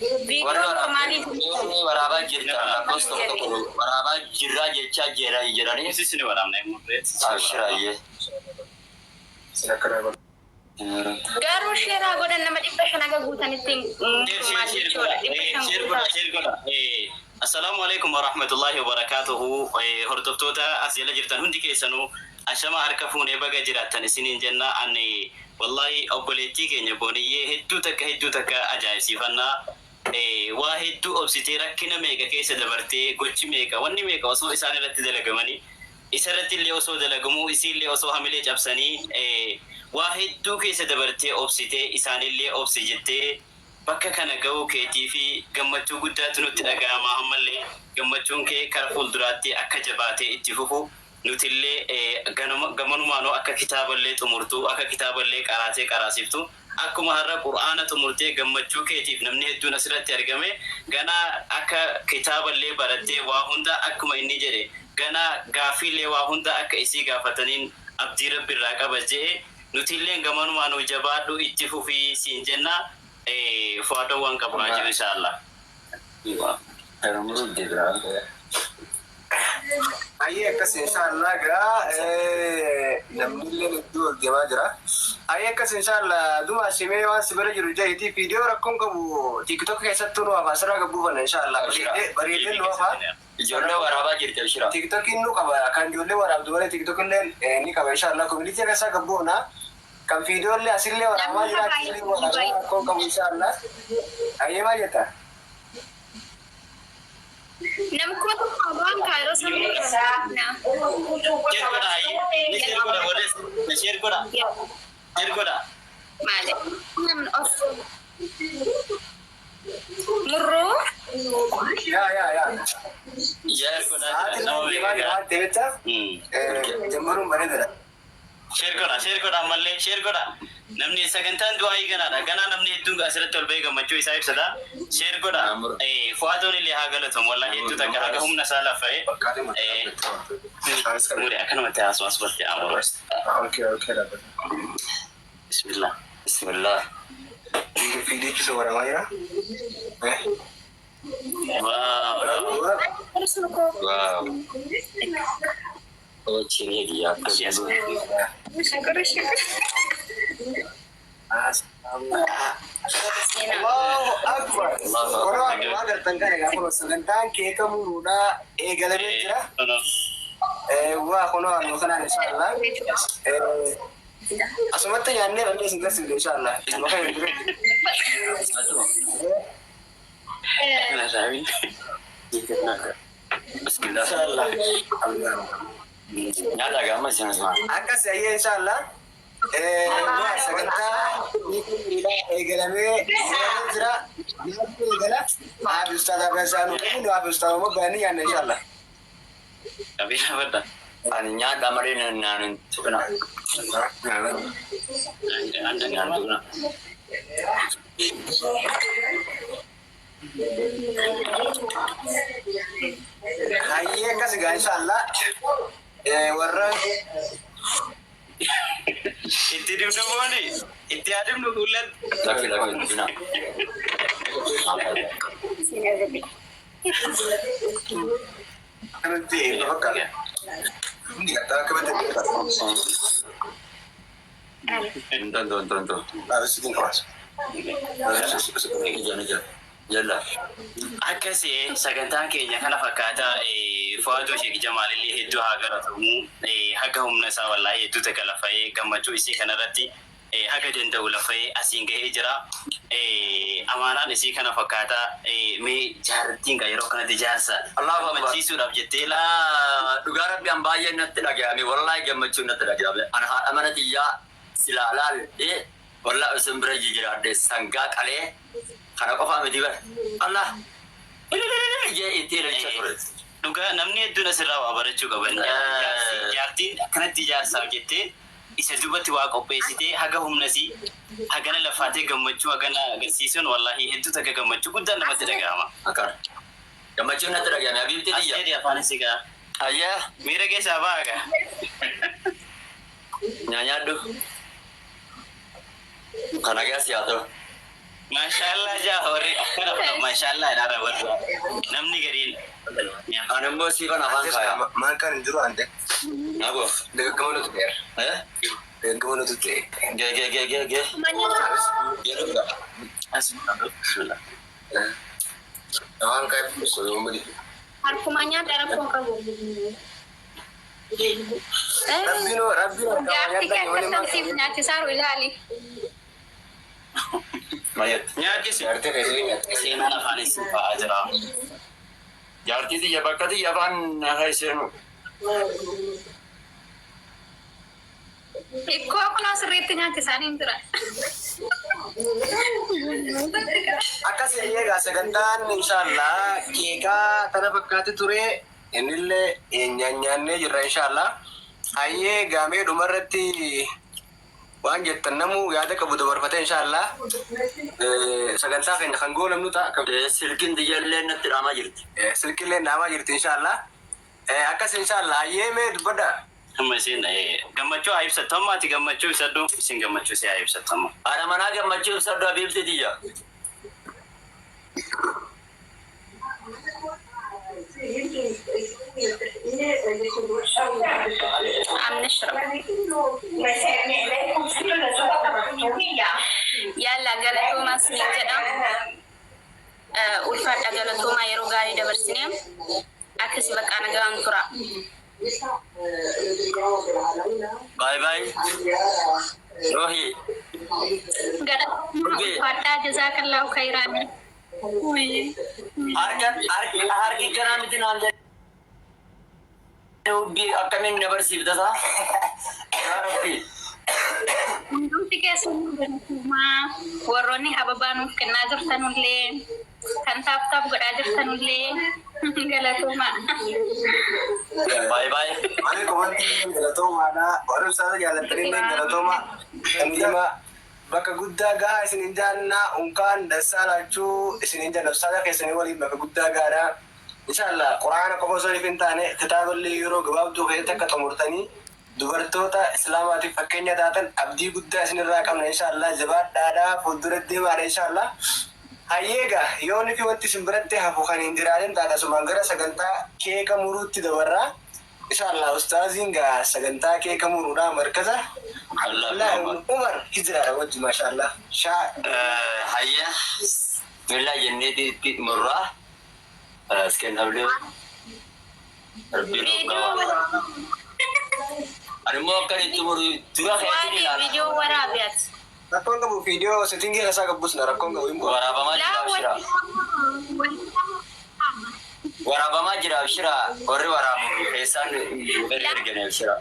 Ini waraabaa jirta lakkoofsa tokko waraabaa jirraa jechaa jiranii. Isisni waraabnee murree. Ashiraayyee. Garuu sheeraa godhan nama dhibba shan aga guutanitti Assalamu alaikum warahmatullahi wabarakatuhu. Hordoftoota as jala jirtan hundi keessanuu ashama harka fuunee baga jiraattan isiniin jenna. Ani wallahi obboleettii keenya booniyyee hedduu takka ajaa'ibsiifannaa. Waa hedduu obsitee rakkina meeqa keessa dabartee gochi meeqa wanni meeqa osoo isaan irratti dalagamanii isarratti illee osoo dalagamuu isiillee osoo hamilee cabsanii waa hedduu keessa dabartee obsitee isaanillee obsi jettee bakka kana ga'uu keetii fi gammachuu guddaatu nutti dhaga'ama. Ammallee gammachuun kee kara fuulduraatti akka jabaatee itti fufu nutillee gamanumaanoo akka kitaaballee xumurtu akka kitaaballee qaraasiftu akkuma har'a qur'aana xumurtee gammachuu keetiif namni hedduun asirratti argame gana akka kitaaballee barattee waa hunda akkuma inni jedhe gana gaaffiillee waa hunda akka isii gaafataniin abdii rabbiirraa qaba jedhe nutillee gamanumaanoo jabaadhu itti fufii siin jenna. Fuadawwan qabnaa jiru inshallah. Ayye akkas inshallah gaa namnillee hedduu argamaa jira. Ayye akkas inshallah duma simee waan sibira jiru jahitii viidiyoo rakkoon qabu TikTok keessattuu nu afaan sirraa gabbuufan inshallah. Bareedee nu afaan. Ijoollee waraabaa jirti Abshira. TikTokiin nu qaba kan ijoollee waraabdu malee TikTok illee ni qaba inshallah. Koominitii keessaa gabbuufna. Kan video le hasilnya orang mana hasilnya orang kau kamu inshallah. Ayo aja ta. Namku abang kalau sampai sana. Share koda. Malik. Nam off. Murro. Ya. Yes. Gimana Tebeta? Jemarum mana dah? Share koda malle share koda namni sagantaan du'aa iganaadha ganaa namni hedduun asirratti ol ba'ee gammachuu isaa ibsata share koda fu'aatoon illee haa galatamu wallahi hedduu takka haga humna isaa laffa'e muudee akkanumatti haasuma asumatti amuru Bismillah Video itu seorang Maya. Wow. Oh, ciri dia. Syukur. Allahu Akbar. Orang ada tangga yang aku selentaan ke kamu ruda galanya jira. Wah kono anu kana insyaallah. Asumata yanne nanti singgah insyaallah. Makanya gitu. Bismillah. Nyata agama sih mas. Akas saya insyaallah. Saganta galame jira. Gala. Habis tada besanu ini habis tada mau bani ya insyaallah. tapi apa dah Aninya kamarin nan tukuna. anda ngantuk nak Ayye kas ga insyaallah. Warra itu di mana ni itu ada di bulan Lagi bina. nanti bakal. Ini kata kebetulan. Tonton. Harus itu keras. Jalla. akkasi sagantaan keenya kana fakkaata fu'aadoo sheek jamaalillee hedduu haa galatamu haga humna isaa wallahi hedduu takka lafa'ee gammachuu isii kanarratti haga danda'u lafa'ee asiin gahee jira amaanaan isii kana fakkaata mee jaartiin gaa yeroo kanatti jaarsa Allahu Akbar. gammachiisuudhaaf jettee Dhugaa rabbi an baay'ee natti dhaga'ame wallahi gammachuun natti dhaga'ame an haadha mana xiyyaa silaalaal wallahi isin bira jijjiiraadhe sangaa qalee kana qofa miti bar Allah je itti ilaalcha ture. dhugaa namni hedduun asirraa waa barachuu qaban jaartiin akkanatti jaarsaaf jettee isa duubatti waa qopheessitee haga humnasii hagana lafaatee gammachuu hagana agarsiisuun wallahi hedduu takka gammachuu guddaan namatti dhaga'ama. Akar. Gammachuun natti dhaga'ame abibti xiyya. Asheedi afaan isii gaa Ayyaa miira keessaa baaga. nyaanyaadhu. Kana gaas yaa ta'u. Mashallah jaa horii akkana maashaallah dhaara warra namni gariin Ani immoo si kan afaan kaya. Maal kan hin jiru ante? Nago. Deeggarama nuti ta'eera. Deeggarama nuti ta'e. Ge. bismillah. Waan kaya soyo mudi. Harkuma nyaata rakkoo qabu. Rabbino Gaafti kee akkasiif nyaachisaaru ilaali. Mayat. Nyaachisi Arte keessi nyaata. seenaan afaan isin fa'aa jira. Jaartii xiyya bakka xiyya afaan haisenu. Hikkoo kunoo sirriitti nyaachisaanii hin turan. Akkas eegaa sagantaan inshallah keekaa tana fakkaate ture innillee nyaannee jirra inshallah. Hayyee gaamee dhumarratti waan jettan namu yaada qabu dabarfate inshallah. Sagantaa keenya kan goolamnu ta'a. Silkiin diyyallee natti dhaamaa jirti. Silkillee naamaa jirti inshallah. Akkas inshallah hayyee mee dubbadha. Amma isin gammachuu haa ibsattu amma ati gammachuu ibsadhu isin gammachuu si haa ibsattu amma. Haadha manaa gammachuu ibsadhu abiibti xiyya. Yalla galatoomaa siin jedha. Ulfaadha galatoomaa yeroo gaarii dabarsinee akkasi bakka nagaan tura. Bye. Rohi. Galatoomaa ulfaadhaa jazaakallahu khayran. Harki kanaa miti naan jedhe. Ubbi akkamiin dabarsiifta isaa? Yaa Rabbi. Hundumti keessumaa galatoomaa warroonni hababaa nuuf kennaa jirtanullee kan taaf godhaa jirtanullee galatoomaa. Bye. Ani komanti galatoomaadha. Warri isaanii jaalatanii galatooma. Kandiima bakka guddaa gahaa isin hin jaannaa unkaan dassaa laachuu isin hin janna saada keessanii waliin bakka guddaa gaadha. Inshallah quraana qofa osoo hin taane kitaaballee yeroo gabaabduu keessatti akka xumurtanii dubartoota islaamaatiif fakkeenya taatan abdii guddaa isinirraa qabna inshallah jabaadhaadhaa fuulduratti deemaadha inshallah. Hayyeega yoonni fi wanti isin biratti hafu kan hin jiraatin taata sumaan gara sagantaa keeka muruutti dabarraa. Inshallah ustaaziin gaa sagantaa keeka muruudhaa markaza. Umar hijiraadha wajji maashaallah. Hayya. Bismillah jenneeti murraa. Sekian dulu. Ada mau kan itu juga kayak gini lah. Video warabiat. Rakkoon qabu viidiyoo setingii kasaa qabbus na rakkoon qabu immoo. Waraabama jira abshira. Warri waraabu keessaan ergene abshira.